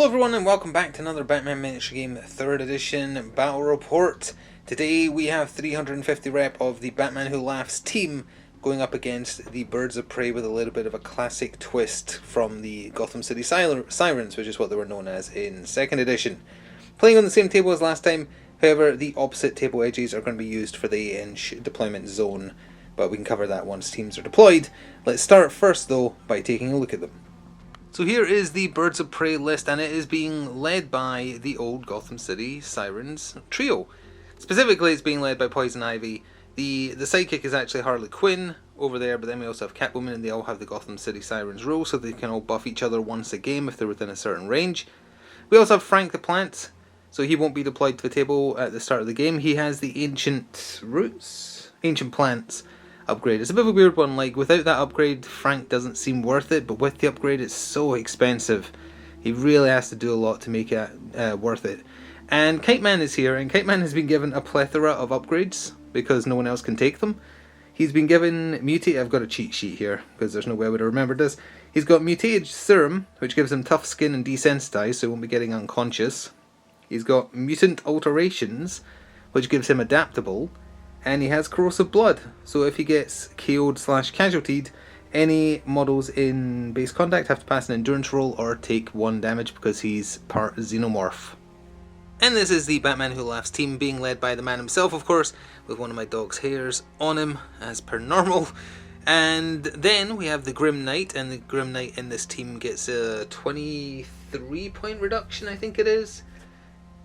everyone and welcome back to another Batman miniature game 3rd edition battle report. Today we have 350 rep of the Batman Who Laughs team going up against the Birds of Prey with a little bit of a classic twist from the Gotham City Sirens, which is what they were known as in 2nd edition. Playing on the same table as last time, however the opposite table edges are going to be used for the 8-inch deployment zone, but we can cover that once teams are deployed. Let's start first though by taking a look at them. So here is the Birds of Prey list, and it is being led by the old Gotham City Sirens trio. Specifically, it's being led by Poison Ivy. The sidekick is actually Harley Quinn over there, but then we also have Catwoman, and they all have the Gotham City Sirens rule, so they can all buff each other once a game if they're within a certain range. We also have Frank the Plant, so he won't be deployed to the table at the start of the game. He has the Ancient Plants upgrade. It's a bit of a weird one, like without that upgrade Frank doesn't seem worth it, but with the upgrade it's so expensive. He really has to do a lot to make it worth it. And Kite Man is here, and Kite Man has been given a plethora of upgrades because no one else can take them. He's been given mutated, I've got a cheat sheet here because there's no way I would have remembered this. He's got mutated serum, which gives him tough skin and desensitized, so he won't be getting unconscious. He's got mutant alterations, which gives him adaptable. And he has corrosive blood, so if he gets KO'd / casualtied, any models in base contact have to pass an endurance roll or take 1 damage because he's part xenomorph. And this is the Batman Who Laughs team, being led by the man himself, of course, with one of my dog's hairs on him, as per normal. And then we have the Grim Knight, and the Grim Knight in this team gets a 23 point reduction, I think it is.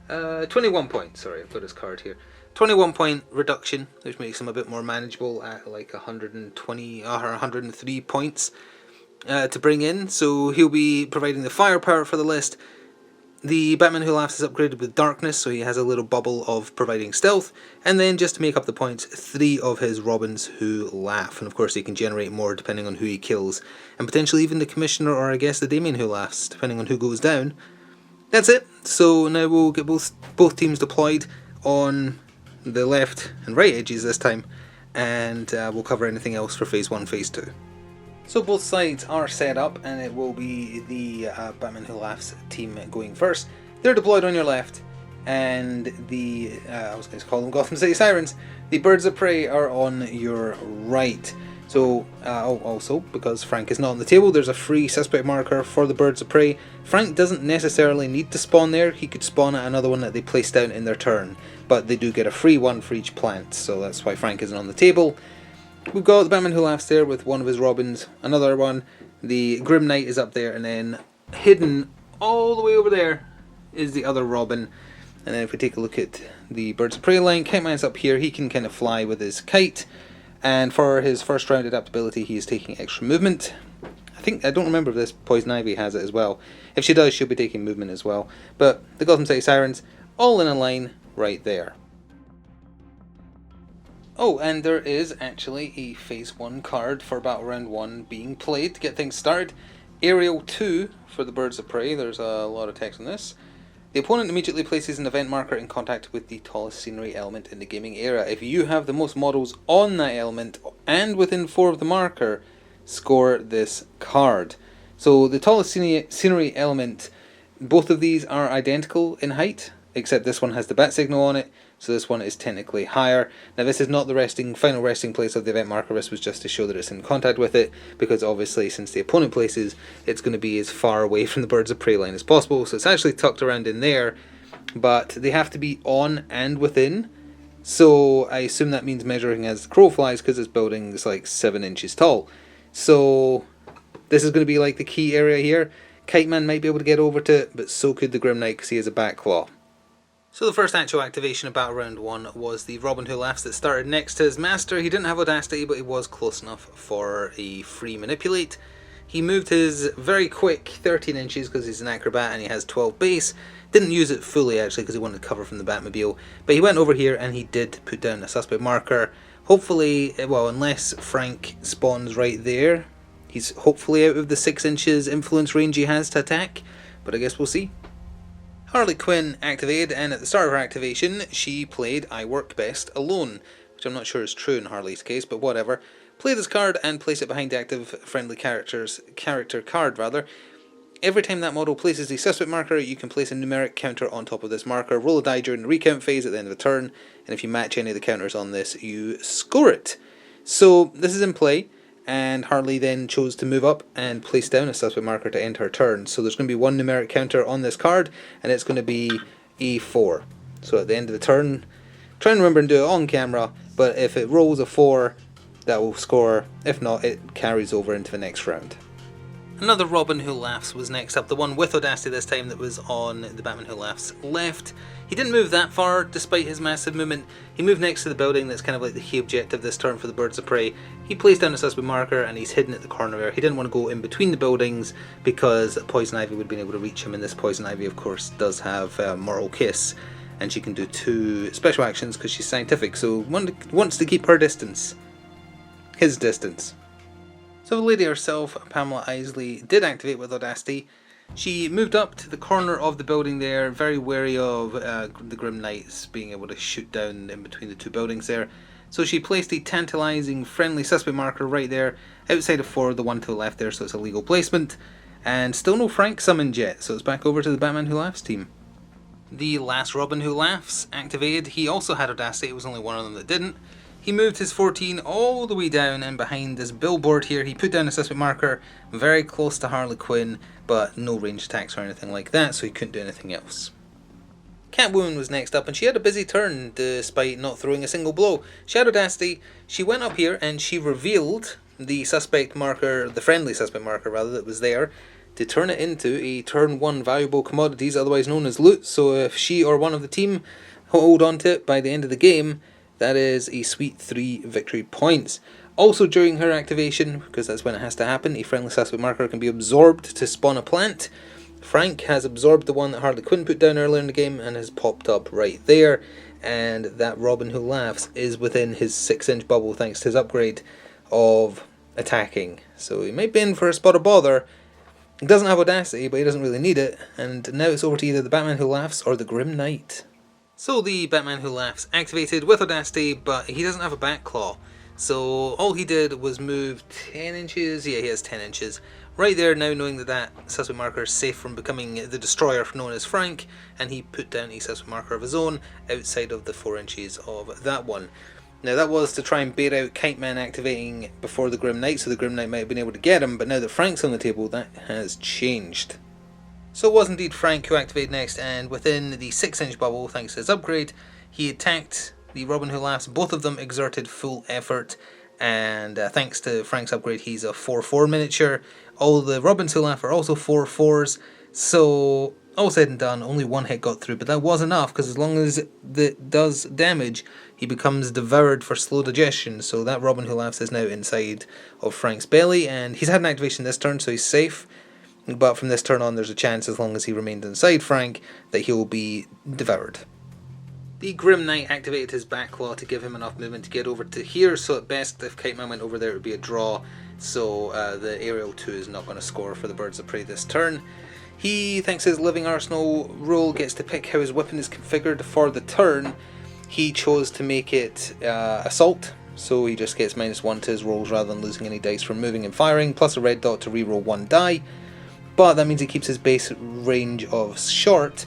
21 points, sorry, I've got his card here. 21 point reduction, which makes him a bit more manageable at like 120 or 103 points to bring in. So he'll be providing the firepower for the list. The Batman Who Laughs is upgraded with darkness, so he has a little bubble of providing stealth. And then just to make up the points, 3 of his Robins Who Laugh. And of course he can generate more depending on who he kills. And potentially even the Commissioner, or I guess the Damien Who Laughs, depending on who goes down. That's it. So now we'll get both teams deployed on the left and right edges this time, and we'll cover anything else for phase 1, phase 2. So both sides are set up, and it will be the Batman Who Laughs team going first. They're deployed on your left, and the I was going to call them Gotham City Sirens. The Birds of Prey are on your right. So also, because Frank is not on the table, there's a free suspect marker for the Birds of Prey. Frank doesn't necessarily need to spawn there. He could spawn at another one that they place down in their turn, but they do get a free one for each plant, so that's why Frank isn't on the table. We've got the Batman Who Laughs there with one of his Robins, another one. The Grim Knight is up there, and then hidden all the way over there is the other Robin. And then if we take a look at the Birds of Prey line, Kite Man's up here. He can kind of fly with his kite. And for his first round adaptability, he is taking extra movement. I don't remember if this Poison Ivy has it as well. If she does, she'll be taking movement as well. But the Gotham City Sirens, all in a line right there. Oh, and there is actually a phase 1 card for Battle Round 1 being played to get things started. Aerial 2 for the Birds of Prey. There's a lot of text on this. The opponent immediately places an event marker in contact with the tallest scenery element in the gaming era. If you have the most models on that element and within 4 of the marker, score this card. So the tallest scenery element, both of these are identical in height, except this one has the bat signal on it, so this one is technically higher. Now this is not the final resting place of the event marker, this was just to show that it's in contact with it, because obviously since the opponent places, it's going to be as far away from the Birds of Prey line as possible, so it's actually tucked around in there, but they have to be on and within, so I assume that means measuring as the crow flies, because this building is like 7 inches tall. So this is going to be like the key area here. Kite Man might be able to get over to it, but so could the Grim Knight because he has a bat claw. So the first actual activation of Battle Round 1 was the Robin Who Laughs that started next to his master. He didn't have Audacity, but he was close enough for a free manipulate. He moved his very quick 13 inches because he's an acrobat and he has 12 base. Didn't use it fully actually because he wanted cover from the Batmobile. But he went over here and he did put down a suspect marker. Hopefully, well, unless Frank spawns right there, he's hopefully out of the 6 inches influence range he has to attack. But I guess we'll see. Harley Quinn activated, and at the start of her activation she played I Work Best Alone, which I'm not sure is true in Harley's case, but whatever. Play this card and place it behind the active friendly character card rather. Every time that model places the suspect marker, you can place a numeric counter on top of this marker, roll a die during the recount phase at the end of the turn, and if you match any of the counters on this, you score it. So this is in play, and Harley then chose to move up and place down a suspect marker to end her turn. So there's going to be one numeric counter on this card, and it's going to be E4. So at the end of the turn, try and remember and do it on camera, but if it rolls a 4, that will score. If not, it carries over into the next round. Another Robin Who Laughs was next up, the one with Audacity this time that was on the Batman Who Laughs left. He didn't move that far despite his massive movement. He moved next to the building that's kind of like the key objective this turn for the Birds of Prey. He placed down a suspect marker and he's hidden at the corner there. He didn't want to go in between the buildings because Poison Ivy would have been able to reach him, and this Poison Ivy of course does have Mortal Kiss, and she can do 2 special actions because she's scientific, so wants to keep her distance. His distance. So the lady herself, Pamela Isley, did activate with Audacity. She moved up to the corner of the building there, very wary of the Grim Knights being able to shoot down in between the 2 buildings there. So she placed a tantalising friendly suspect marker right there, outside of 4, the one to the left there, so it's a legal placement. And still no Frank summoned yet, so it's back over to the Batman Who Laughs team. The last Robin Who Laughs activated. He also had Audacity, it was only one of them that didn't. He moved his 14 all the way down, and behind this billboard here he put down a suspect marker very close to Harley Quinn, but no range attacks or anything like that, so he couldn't do anything else. Catwoman was next up, and she had a busy turn despite not throwing a single blow. She had Audacity. She went up here and she revealed the suspect marker, the friendly suspect marker rather, that was there, to turn it into a turn 1 valuable commodities, otherwise known as loot. So if she or one of the team hold on to it by the end of the game, that is a sweet 3 victory points. Also during her activation, because that's when it has to happen, a friendly suspect marker can be absorbed to spawn a plant. Frank has absorbed the one that Harley Quinn put down earlier in the game and has popped up right there. And that Robin Who Laughs is within his 6-inch bubble thanks to his upgrade of attacking. So he might be in for a spot of bother. He doesn't have Audacity, but he doesn't really need it. And now it's over to either the Batman Who Laughs or the Grim Knight. So the Batman Who Laughs activated with Audacity, but he doesn't have a back claw. So all he did was move 10 inches, yeah he has 10 inches, right there now, knowing that that suspect marker is safe from becoming the destroyer known as Frank, and he put down a suspect marker of his own outside of the 4 inches of that one. Now that was to try and bait out Kite Man activating before the Grim Knight, so the Grim Knight might have been able to get him, but now that Frank's on the table, that has changed. So it was indeed Frank who activated next, and within the 6-inch bubble, thanks to his upgrade, he attacked the Robin Who Laughs. Both of them exerted full effort, and thanks to Frank's upgrade, he's a 4-4 miniature. All the Robins Who Laugh are also 4-4s, so all said and done, only 1 hit got through, but that was enough, because as long as it does damage, he becomes devoured for slow digestion, so that Robin Who Laughs is now inside of Frank's belly, and he's had an activation this turn, so he's safe. But from this turn on, there's a chance, as long as he remained inside Frank, that he will be devoured. The Grim Knight activated his back claw to give him enough movement to get over to here, so at best, if Kite Man went over there, it would be a draw, so the Aerial 2 is not going to score for the Birds of Prey this turn. He, thanks to his Living Arsenal rule, gets to pick how his weapon is configured for the turn. He chose to make it Assault, so he just gets -1 to his rolls rather than losing any dice from moving and firing, plus a red dot to reroll 1 die. But that means he keeps his base range of short,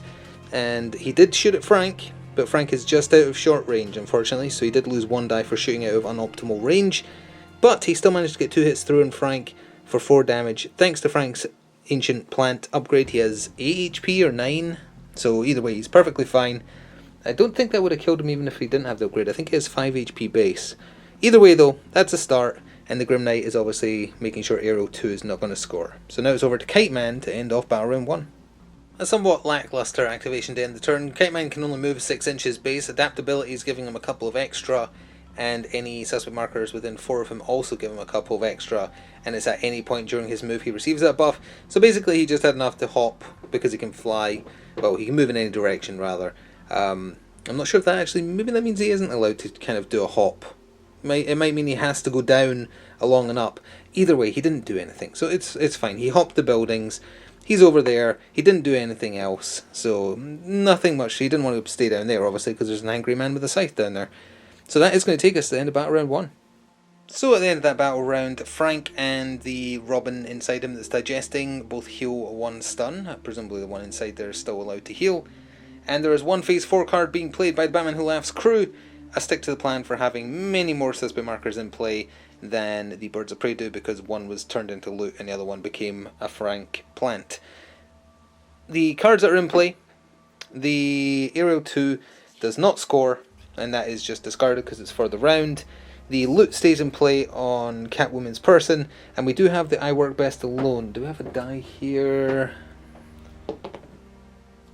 and he did shoot at Frank, but Frank is just out of short range unfortunately, so he did lose 1 die for shooting out of unoptimal range, but he still managed to get 2 hits through on Frank for 4 damage. Thanks to Frank's Ancient Plant upgrade, he has 8 HP or 9, so either way he's perfectly fine. I don't think that would have killed him even if he didn't have the upgrade. I think he has 5 HP base. Either way though, that's a start. And the Grim Knight is obviously making sure Aerial 2 is not going to score. So now it's over to Kite Man to end off Battle Round 1. A somewhat lackluster activation to end the turn. Kite Man can only move 6 inches base. Adaptability is giving him a couple of extra, and any suspect markers within 4 of him also give him a couple of extra, and it's at any point during his move he receives that buff. So basically he just had enough to hop because he can fly. Well, he can move in any direction rather. I'm not sure if that actually, maybe that means he isn't allowed to kind of do a hop. It might mean he has to go down along and up. Either way, he didn't do anything, so it's fine. He hopped the buildings. He's over there. He didn't do anything else, so nothing much. He didn't want to stay down there, obviously, because there's an angry man with a scythe down there. So that is going to take us to the end of Battle Round 1. So at the end of that battle round, Frank and the Robin inside him that's digesting both heal 1 stun. Presumably the one inside there is still allowed to heal. And there is one phase 4 card being played by the Batman Who Laughs crew. A stick to the plan for having many more suspect markers in play than the Birds of Prey do, because one was turned into loot and the other one became a Frank plant. The cards that are in play, the Aerial 2 does not score, and that is just discarded because it's for the round. The loot stays in play on Catwoman's person, and we do have the I Work Best Alone. Do we have a die here?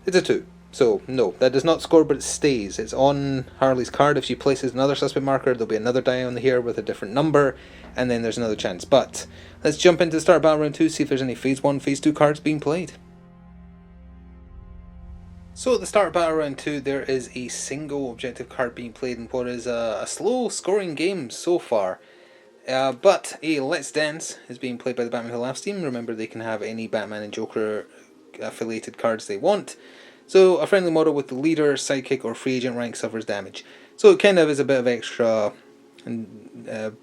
It's a 2. So, no, that does not score, but it stays. It's on Harley's card. If she places another suspect marker, there'll be another die on here with a different number, and then there's another chance. But let's jump into the start battle round 2, see if there's any phase 1, phase 2 cards being played. So at the start of battle round 2, there is a single objective card being played in what is a slow scoring game so far. But a Let's Dance is being played by the Batman Who Laughs team. Remember, they can have any Batman and Joker affiliated cards they want. So a friendly model with the leader, sidekick or free agent rank suffers damage. So it kind of is a bit of extra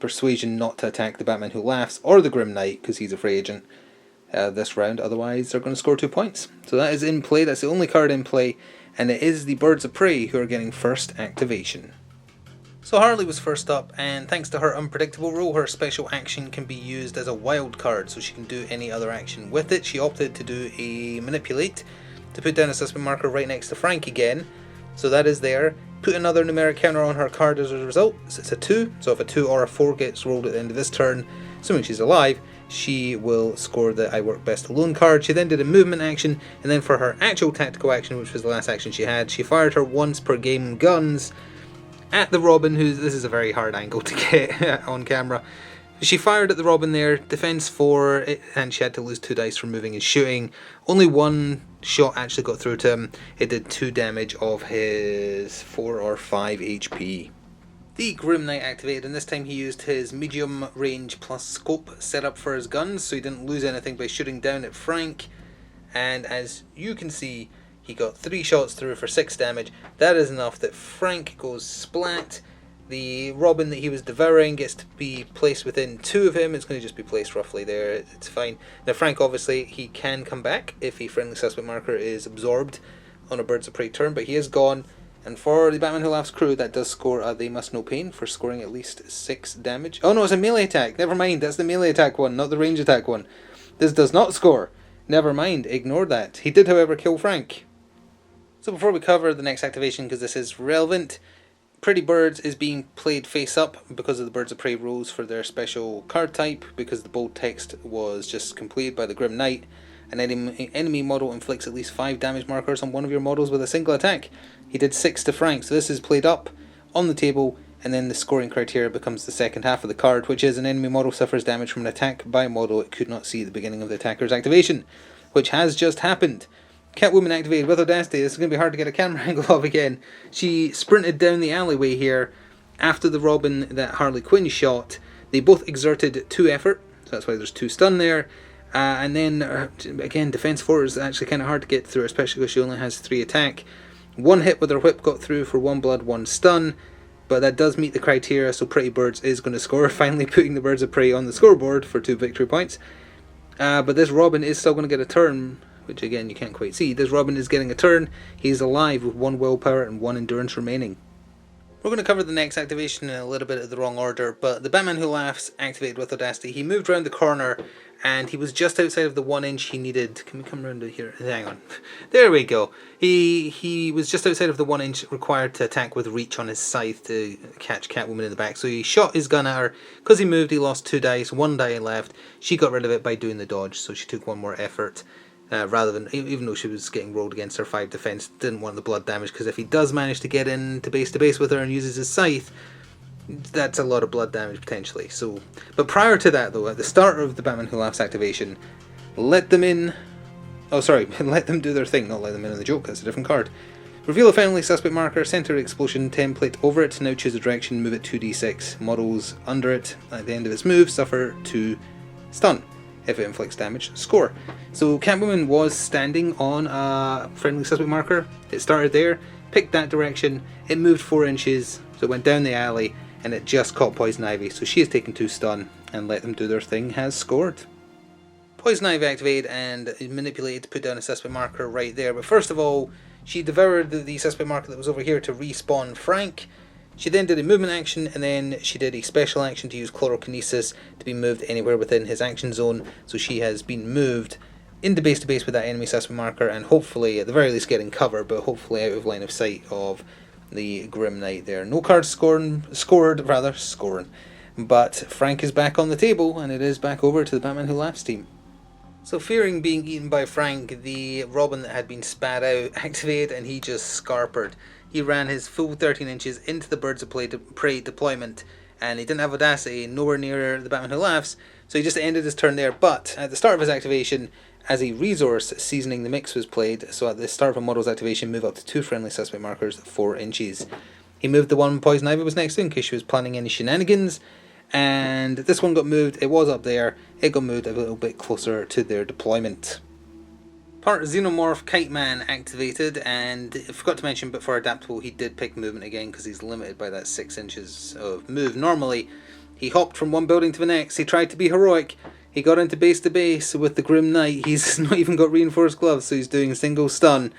persuasion not to attack the Batman Who Laughs or the Grim Knight, because he's a free agent this round. Otherwise they're going to score 2 points. So that is in play. That's the only card in play, and it is the Birds of Prey who are getting first activation. So Harley was first up, and thanks to her unpredictable role, her special action can be used as a wild card, so she can do any other action with it. She opted to do a Manipulate, to put down a suspect marker right next to Frank again, so that is there. Put another numeric counter on her card as a result, so it's a 2, so if a 2 or a 4 gets rolled at the end of this turn, assuming she's alive, she will score the I Work Best Alone card. She then did a movement action, and then for her actual tactical action, which was the last action she had, she fired her once per game guns at the Robin, this is a very hard angle to get on camera. She fired at the Robin there, defense 4, and she had to lose 2 dice for moving and shooting. Only 1 shot actually got through to him. It did 2 damage of his 4 or 5 HP. The Grim Knight activated, and this time he used his medium range plus scope setup for his guns, so he didn't lose anything by shooting down at Frank. And as you can see, he got 3 shots through for 6 damage. That is enough that Frank goes splat. The Robin that he was devouring gets to be placed within 2 of him. It's going to just be placed roughly there. It's fine. Now Frank, obviously, he can come back if a friendly suspect marker is absorbed on a Birds of Prey turn, but he is gone. And for the Batman Who Laughs crew, that does score They Must Know Pain for scoring at least 6 damage. Oh no, it's a melee attack. Never mind, that's the melee attack one, not the range attack one. This does not score. Never mind, ignore that. He did, however, kill Frank. So before we cover the next activation, because this is relevant, Pretty Birds is being played face up because of the Birds of Prey rules for their special card type, because the bold text was just completed by the Grim Knight. An enemy model inflicts at least 5 damage markers on one of your models with a single attack. He did 6 to Frank, so this is played up on the table, and then the scoring criteria becomes the second half of the card, which is an enemy model suffers damage from an attack by a model it could not see at the beginning of the attacker's activation, which has just happened. Catwoman activated with Audacity. This is going to be hard to get a camera angle of again. She sprinted down the alleyway here after the Robin that Harley Quinn shot. They both exerted 2 effort, so that's why there's 2 stun there. And then, again, defense 4 is actually kind of hard to get through, especially because she only has 3 attack. 1 hit with her whip got through for 1 blood, 1 stun, but that does meet the criteria, so Pretty Birds is going to score, finally putting the Birds of Prey on the scoreboard for 2 victory points. But this Robin is still going to get a turn, which again you can't quite see. This Robin is getting a turn. He's alive with 1 willpower and 1 endurance remaining. We're going to cover the next activation in a little bit of the wrong order, but the Batman Who Laughs activated with Audacity. He moved around the corner, and he was just outside of the 1 inch he needed. Can we come around to here? Hang on. There we go. He was just outside of the 1 inch required to attack with reach on his scythe to catch Catwoman in the back. So he shot his gun at her. Because he moved, he lost 2 dice, 1 die left. She got rid of it by doing the dodge, so she took 1 more effort. Rather than, even though she was getting rolled against her 5 defense, didn't want the blood damage, because if he does manage to get in to base with her and uses his scythe, that's a lot of blood damage potentially. So, but prior to that though, at the start of the Batman Who Laughs activation, let them in. Oh, sorry, let them do their thing, not let them in on the joke. That's a different card. Reveal a friendly suspect marker, center explosion template over it. Now choose a direction, move it 2d6. Models under it at the end of its move suffer 2 stun. If it inflicts damage, score. So Catwoman was standing on a friendly suspect marker. It started there, picked that direction, it moved 4 inches, so it went down the alley, and it just caught Poison Ivy, so she has taken 2 stun, and Let Them Do Their Thing has scored. Poison Ivy activated and manipulated to put down a suspect marker right there, but first of all, she devoured the suspect marker that was over here to respawn Frank. She then did a movement action, and then she did a special action to use chlorokinesis to be moved anywhere within his action zone, so she has been moved into base to base with that enemy suspect marker, and hopefully, at the very least, getting cover, but hopefully out of line of sight of the Grim Knight there. No cards scored, but Frank is back on the table, and it is back over to the Batman Who Laughs team. So fearing being eaten by Frank, the Robin that had been spat out activated, and he just scarpered. He ran his full 13 inches into the Birds of Prey deployment, and he didn't have Audacity, nowhere near the Batman Who Laughs, so he just ended his turn there. But at the start of his activation, as a resource, Seasoning the Mix was played, so at the start of a model's activation, move up to 2 friendly suspect markers 4 inches. He moved the one Poison Ivy was next to in case she was planning any shenanigans, and this one got moved. It was up there, it got moved a little bit closer to their deployment. Part Xenomorph Kite Man activated, and I forgot to mention, but for adaptable he did pick movement again because he's limited by that 6 inches of move. Normally he hopped from one building to the next, he tried to be heroic, he got into base to base with the Grim Knight, he's not even got reinforced gloves, so he's doing a single stun,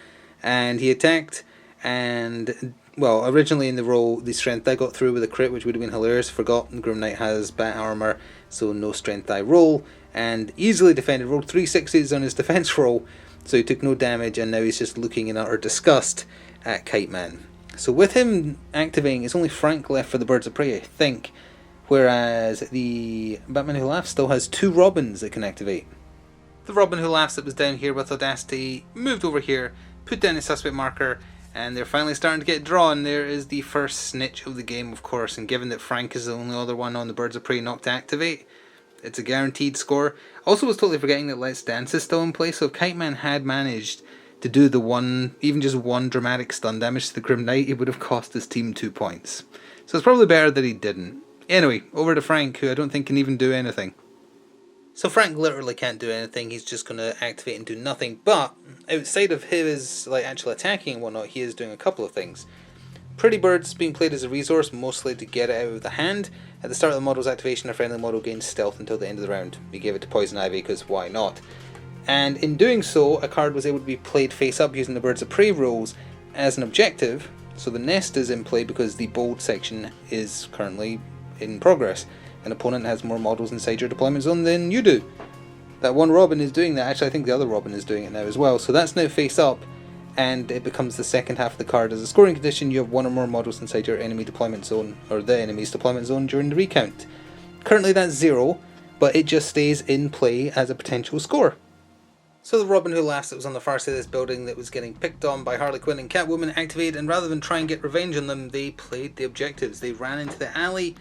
and he attacked, and well, originally in the roll the strength die got through with a crit, which would have been hilarious. Forgot the Grim Knight has bat armor, so no strength die roll, and easily defended, rolled 3 6s on his defense roll, so he took no damage, and now he's just looking in utter disgust at Kite Man. So with him activating, it's only Frank left for the Birds of Prey, I think, whereas the Batman Who Laughs still has 2 Robins that can activate. The Robin Who Laughs that was down here with Audacity moved over here, put down a suspect marker, and they're finally starting to get drawn. There is the first snitch of the game, of course, and given that Frank is the only other one on the Birds of Prey not to activate, it's a guaranteed score. Also was totally forgetting that Let's Dance is still in place, so if Kite Man had managed to do the one, even just one dramatic stun damage to the Grim Knight, it would have cost his team 2 points. So it's probably better that he didn't. Anyway, over to Frank, who I don't think can even do anything. So Frank literally can't do anything, he's just going to activate and do nothing, but outside of his actual attacking and whatnot, he is doing a couple of things. Pretty Bird's being played as a resource, mostly to get it out of the hand. At the start of the model's activation, a friendly model gains stealth until the end of the round. We gave it to Poison Ivy because why not? And in doing so, a card was able to be played face up using the Birds of Prey rules as an objective, so the nest is in play because the bold section is currently in progress. An opponent has more models inside your deployment zone than you do. That one Robin is doing that. Actually, I think the other Robin is doing it now as well, so that's now face up, and it becomes the second half of the card. As a scoring condition, you have 1 or more models inside your enemy deployment zone, or the enemy's deployment zone during the recount. Currently that's 0, but it just stays in play as a potential score. So the Robin Who Laughs that was on the far side of this building that was getting picked on by Harley Quinn and Catwoman activated, and rather than try and get revenge on them, they played the objectives. They ran into the alley,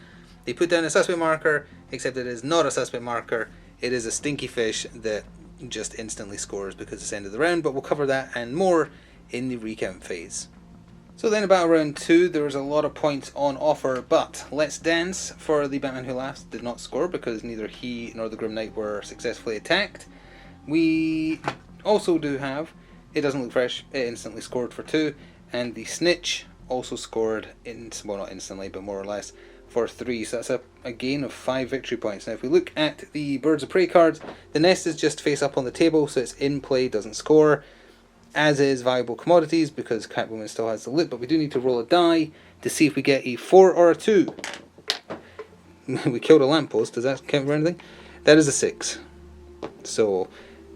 they put down a suspect marker, except it is not a suspect marker, it is a stinky fish that just instantly scores because it's the end of the round, but we'll cover that and more in the recount phase. So then about round 2, there was a lot of points on offer, but Let's Dance for the Batman Who Laughs did not score because neither he nor the Grim Knight were successfully attacked. We also do have It Doesn't Look Fresh, it instantly scored for 2, and the Snitch also scored, well not instantly, but more or less, for 3, so that's a gain of 5 victory points. Now if we look at the Birds of Prey cards, the nest is just face up on the table, so it's in play, doesn't score, as is Valuable Commodities, because Catwoman still has the loot, but we do need to roll a die to see if we get a 4 or a 2. We killed a lamppost, does that count for anything? That is a 6. So,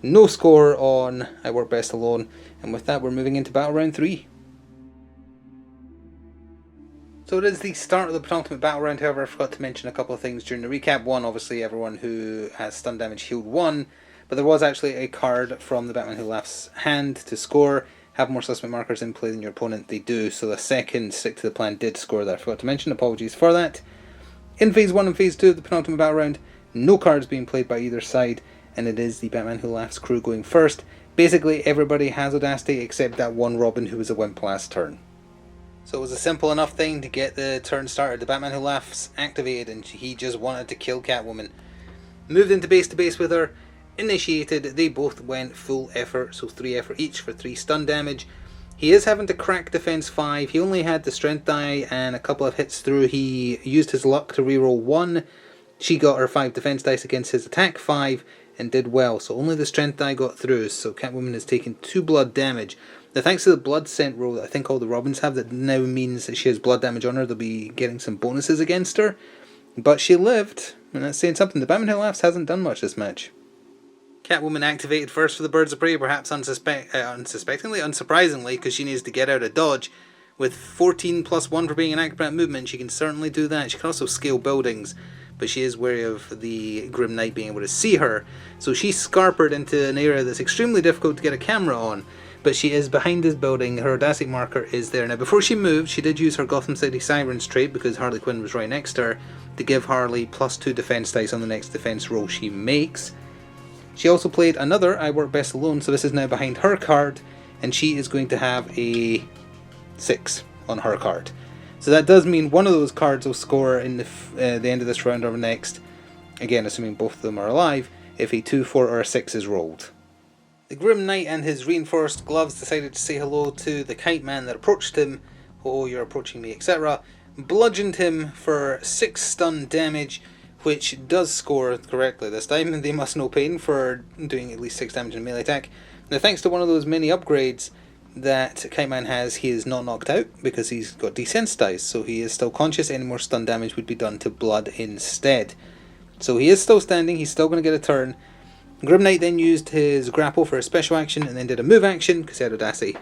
no score on I Work Best Alone, and with that we're moving into Battle Round 3. So it is the start of the penultimate battle round. However, I forgot to mention a couple of things during the recap. One, obviously everyone who has stun damage healed 1, but there was actually a card from the Batman Who Laughs hand to score. Have more suspect markers in play than your opponent, they do, so the second stick to the plan did score that. I forgot to mention, apologies for that. In phase 1 and phase 2 of the penultimate battle round, no cards being played by either side, and it is the Batman Who Laughs crew going first. Basically everybody has Audacity except that one Robin who was a wimp last turn. So it was a simple enough thing to get the turn started. The Batman Who Laughs activated and he just wanted to kill Catwoman. Moved into base to base with her, initiated, they both went full effort, so 3 effort each for 3 stun damage. He is having to crack defense 5. He only had the strength die and a couple of hits through. He used his luck to reroll 1. She got her 5 defense dice against his attack 5 and did well. So only the strength die got through. So Catwoman has taken 2 blood damage. Now thanks to the blood scent roll that I think all the Robins have, that now means that she has blood damage on her. They'll be getting some bonuses against her. But she lived, and that's saying something. The Batman Who Laughs hasn't done much this match. Catwoman activated first for the Birds of Prey, perhaps unsurprisingly, because she needs to get out of dodge. With 14 plus 1 for being an acrobat movement, she can certainly do that. She can also scale buildings, but she is wary of the Grim Knight being able to see her. So she scarpered into an area that's extremely difficult to get a camera on, but she is behind this building. Her Audacity marker is there. Now before she moved, she did use her Gotham City Sirens trait, because Harley Quinn was right next to her, to give Harley plus 2 defense dice on the next defense roll she makes. She also played another I Work Best Alone, so this is now behind her card, and she is going to have a 6 on her card. So that does mean one of those cards will score in the end of this round or next, again assuming both of them are alive, if a 2, 4 or a 6 is rolled. The Grim Knight and his reinforced gloves decided to say hello to the Kite Man that approached him. Oh, you're approaching me, etc. Bludgeoned him for 6 stun damage, which does score correctly this time. They must know pain for doing at least 6 damage in a melee attack. Now thanks to one of those mini upgrades that Kite Man has, he is not knocked out because he's got desensitized, so he is still conscious. Any more stun damage would be done to blood instead. So he is still standing, he's still going to get a turn. Grim Knight then used his grapple for a special action and then did a move action, because he had Audacity,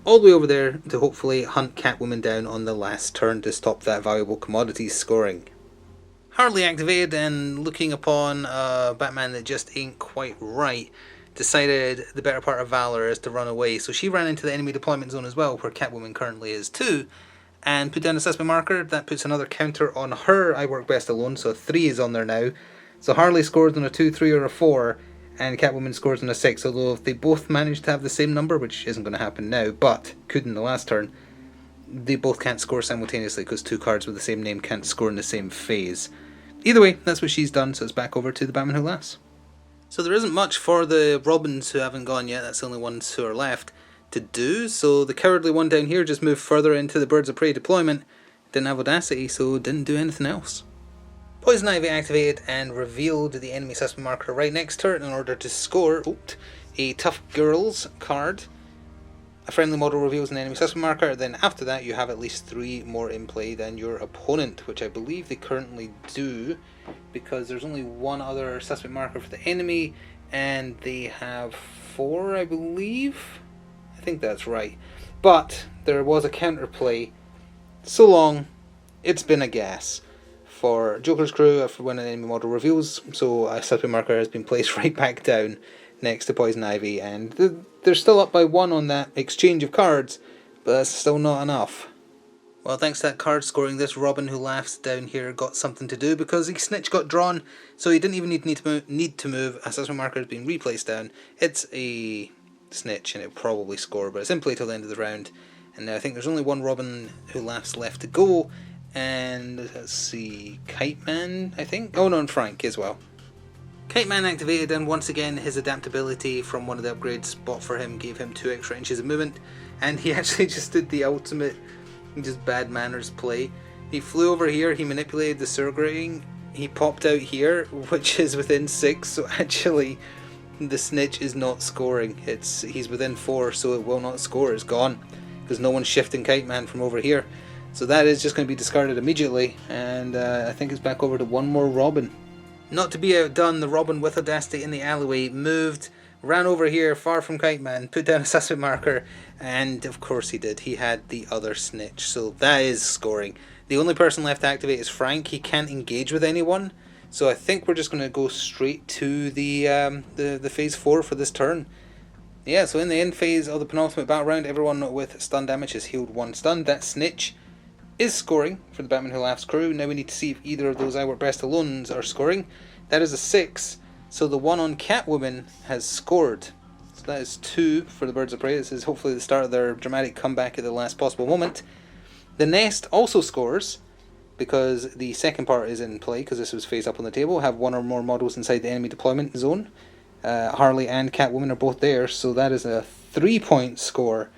all the way over there to hopefully hunt Catwoman down on the last turn to stop that valuable commodity scoring. Harley activated, and looking upon a Batman that just ain't quite right, decided the better part of valor is to run away. So she ran into the enemy deployment zone as well, where Catwoman currently is too, and put down a suspect marker. That puts another counter on her I Work Best Alone, so a 3 is on there now. So Harley scores on a 2, 3 or a 4, and Catwoman scores on a 6, although if they both manage to have the same number, which isn't going to happen now, but could in the last turn, they both can't score simultaneously because 2 cards with the same name can't score in the same phase. Either way, that's what she's done, so it's back over to the Batman Who Laughs. So there isn't much for the Robins who haven't gone yet, that's the only ones who are left to do. So the cowardly one down here just moved further into the Birds of Prey deployment, didn't have Audacity, so didn't do anything else. Poison Ivy activated and revealed the enemy suspect marker right next to her in order to score a Tough Girls card. A friendly model reveals an enemy suspect marker, then after that you have at least 3 more in play than your opponent, which I believe they currently do, because there's only 1 other suspect marker for the enemy, and they have 4, I believe. I think that's right. But there was a counterplay. So long, it's been a gas. For Joker's crew, for when an enemy model reveals, so a suspect marker has been placed right back down next to Poison Ivy, and they're still up by 1 on that exchange of cards, but that's still not enough. Well, thanks to that card scoring, this Robin Who Laughs down here got something to do, because the snitch got drawn, so he didn't even need to move. A suspect marker has been replaced down. It's a snitch, and it'll probably score, but it's in play till the end of the round. And now I think there's only 1 Robin Who Laughs left to go, and let's see, Kite Man, I think? Oh no, and Frank as well. Kite Man activated, and once again his adaptability from one of the upgrades bought for him gave him 2 extra inches of movement, and he actually just did the ultimate just bad manners play. He flew over here, he manipulated the sewer grating, he popped out here, which is within 6, so actually the snitch is not scoring. He's within 4, so it will not score, it's gone, because no one's shifting Kite Man from over here. So that is just going to be discarded immediately, and I think it's back over to 1 more Robin. Not to be outdone, the Robin with Audacity in the alleyway moved, ran over here far from Kite Man, put down a suspect marker, and of course he did. He had the other snitch, so that is scoring. The only person left to activate is Frank. He can't engage with anyone, so I think we're just going to go straight to the phase 4 for this turn. Yeah, so in the end phase of the penultimate battle round, everyone with stun damage has healed 1 stun. That snitch is scoring for the Batman Who Laughs crew. Now we need to see if either of those I Work Best Alones are scoring. That is a 6, so the one on Catwoman has scored. So that is 2 for the Birds of Prey. This is hopefully the start of their dramatic comeback at the last possible moment. The Nest also scores, because the second part is in play, because this was face up on the table. Have 1 or more models inside the enemy deployment zone. Harley and Catwoman are both there, so that is a 3-point score.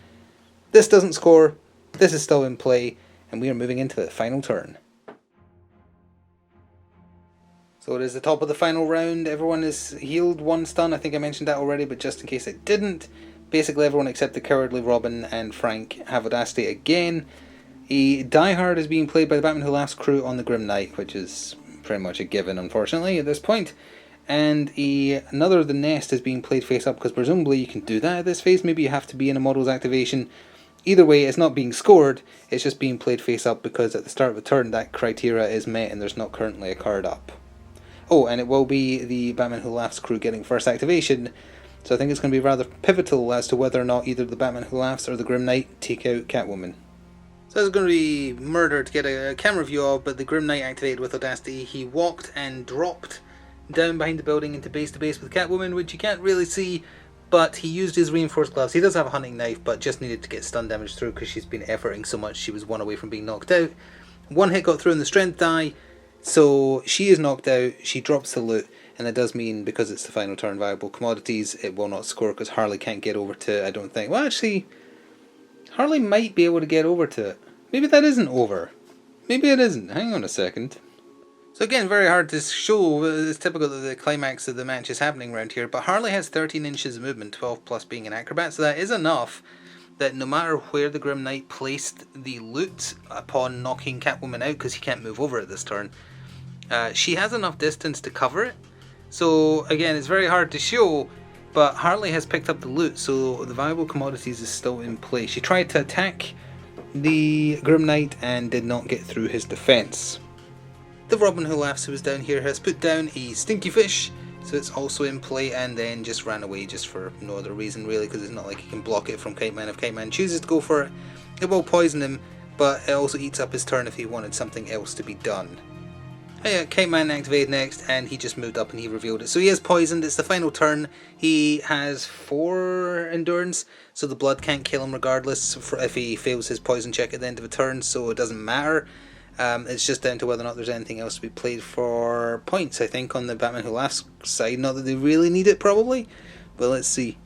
This doesn't score, this is still in play, and we are moving into the final turn. So it is the top of the final round. Everyone is healed 1 stun. I think I mentioned that already, but just in case I didn't, basically everyone except the Cowardly Robin and Frank have Audacity again. A Die Hard is being played by the Batman Who Laughs crew on the Grim Knight, which is pretty much a given, unfortunately, at this point. And another of the Nest is being played face up, because presumably you can do that at this phase. Maybe you have to be in a model's activation. Either way, it's not being scored, it's just being played face up, because at the start of the turn that criteria is met and there's not currently a card up. Oh, and it will be the Batman Who Laughs crew getting first activation, so I think it's going to be rather pivotal as to whether or not either the Batman Who Laughs or the Grim Knight take out Catwoman. So this is going to be murder to get a camera view of, but the Grim Knight activated with Audacity. He walked and dropped down behind the building into base to base with Catwoman, which you can't really see, but he used his reinforced gloves. He does have a hunting knife, but just needed to get stun damage through because she's been efforting so much. She was 1 away from being knocked out. 1 hit got through in the strength die, so she is knocked out. She drops the loot, and that does mean, because it's the final turn viable commodities, it will not score because Harley can't get over to it, I don't think. Well, actually, Harley might be able to get over to it. Maybe that isn't over. Maybe it isn't. Hang on a second. So again, very hard to show. It's typical that the climax of the match is happening around here, but Harley has 13 inches of movement, 12 plus being an acrobat, so that is enough that no matter where the Grim Knight placed the loot upon knocking Catwoman out, because he can't move over it this turn, she has enough distance to cover it. So again, it's very hard to show, but Harley has picked up the loot, so the viable commodities is still in play. She tried to attack the Grim Knight and did not get through his defense. The Robin Who Laughs, who was down here, has put down a Stinky Fish, so it's also in play, and then just ran away just for no other reason really, because it's not like he can block it from Kite Man. If Kite Man chooses to go for it, it will poison him, but it also eats up his turn if he wanted something else to be done. Kite Man activated next, and he just moved up and he revealed it. So he is poisoned, it's the final turn. He has 4 endurance, so the blood can't kill him regardless if he fails his poison check at the end of a turn, so it doesn't matter. It's just down to whether or not there's anything else to be played for points, I think, on the Batman Who Laughs side. Not that they really need it, probably, but let's see.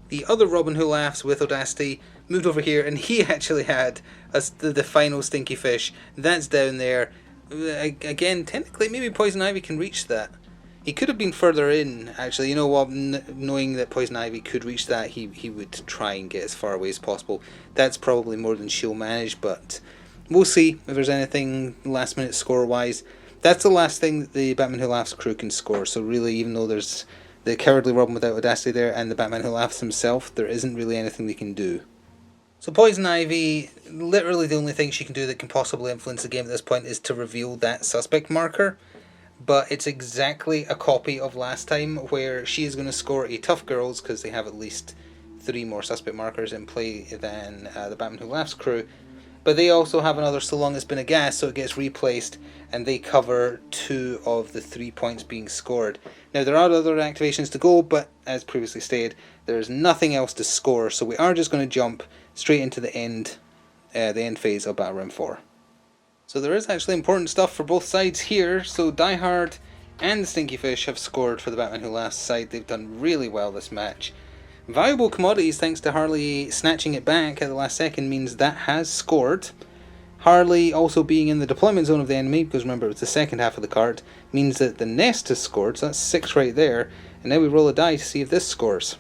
The other Robin Who Laughs with Audacity moved over here, and he actually had the final Stinky Fish. That's down there. Again, technically, maybe Poison Ivy can reach that. He could have been further in, actually. You know what, knowing that Poison Ivy could reach that, he would try and get as far away as possible. That's probably more than she'll manage, but we'll see if there's anything last minute score wise. That's the last thing that the Batman Who Laughs crew can score, so really, even though there's the Cowardly Robin without Audacity there and the Batman Who Laughs himself, there isn't really anything they can do. So Poison Ivy, literally the only thing she can do that can possibly influence the game at this point is to reveal that suspect marker. But it's exactly a copy of last time, where she is going to score a Tough Girls, because they have at least 3 more suspect markers in play than the Batman Who Laughs crew. But they also have another So Long It's Been a Gas, so it gets replaced, and they cover 2 of the 3 points being scored. Now there are other activations to go, but as previously stated, there is nothing else to score, so we are just going to jump straight into the end phase of Battle Round 4. So there is actually important stuff for both sides here. So Die Hard and the Stinky Fish have scored for the Batman Who Laughs side. They've done really well this match. Valuable commodities, thanks to Harley snatching it back at the last second, means that has scored. Harley also being in the deployment zone of the enemy, because remember it was the second half of the card, means that the Nest has scored, so that's 6 right there. And now we roll a die to see if this scores.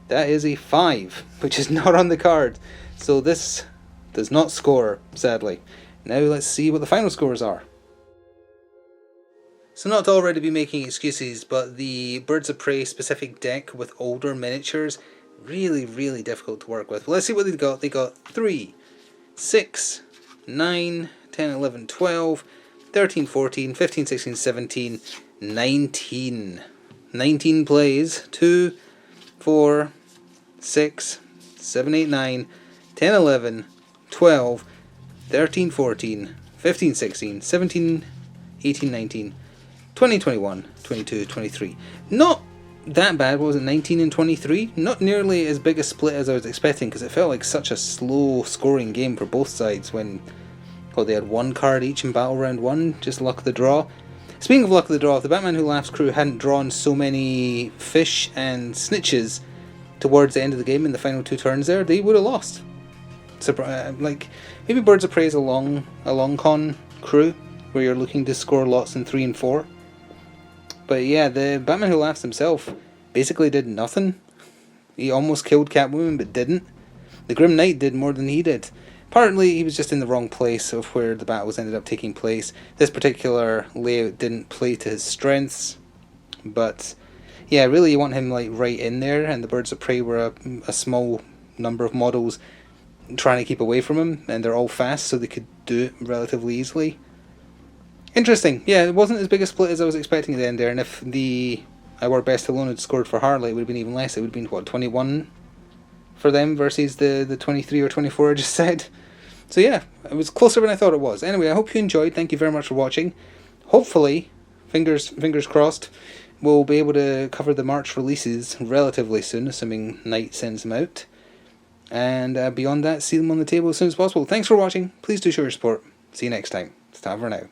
That is a 5, which is not on the card. So this does not score, sadly. Now let's see what the final scores are. So not to already be making excuses, but the Birds of Prey specific deck with older miniatures, really, really difficult to work with. Well, let's see what they got. They got 3, 6, 9, 10, 11, 12, 13, 14, 15, 16, 17, 19. 19 plays. 2, 4, 6, 7, 8, 9, 10, 11, 12, 13, 14, 15, 16, 17, 18, 19, 20, 21, 22, 23. Not that bad. What was it, 19 and 23? Not nearly as big a split as I was expecting, because it felt like such a slow scoring game for both sides when they had 1 card each in Battle Round 1, just luck of the draw. Speaking of luck of the draw, if the Batman Who Laughs crew hadn't drawn so many fish and snitches, towards the end of the game in the final 2 turns there, they would have lost. Like, maybe Birds of Prey is a long con crew, where you're looking to score lots in 3 and 4. But yeah, the Batman Who Laughs himself basically did nothing. He almost killed Catwoman, but didn't. The Grim Knight did more than he did. Partly, he was just in the wrong place of where the battles ended up taking place. This particular layout didn't play to his strengths. But yeah, really you want him like right in there, and the Birds of Prey were a small number of models trying to keep away from him, and they're all fast, so they could do it relatively easily. Interesting. Yeah, it wasn't as big a split as I was expecting at the end there, and if the Our Best Alone had scored for Harley, it would have been even less. It would have been, what, 21 for them versus the 23 or 24 I just said. So yeah, it was closer than I thought it was. Anyway, I hope you enjoyed. Thank you very much for watching. Hopefully, fingers crossed, we'll be able to cover the March releases relatively soon, assuming Night sends them out. And beyond that, see them on the table as soon as possible. Thanks for watching. Please do show your support. See you next time. Ta for now.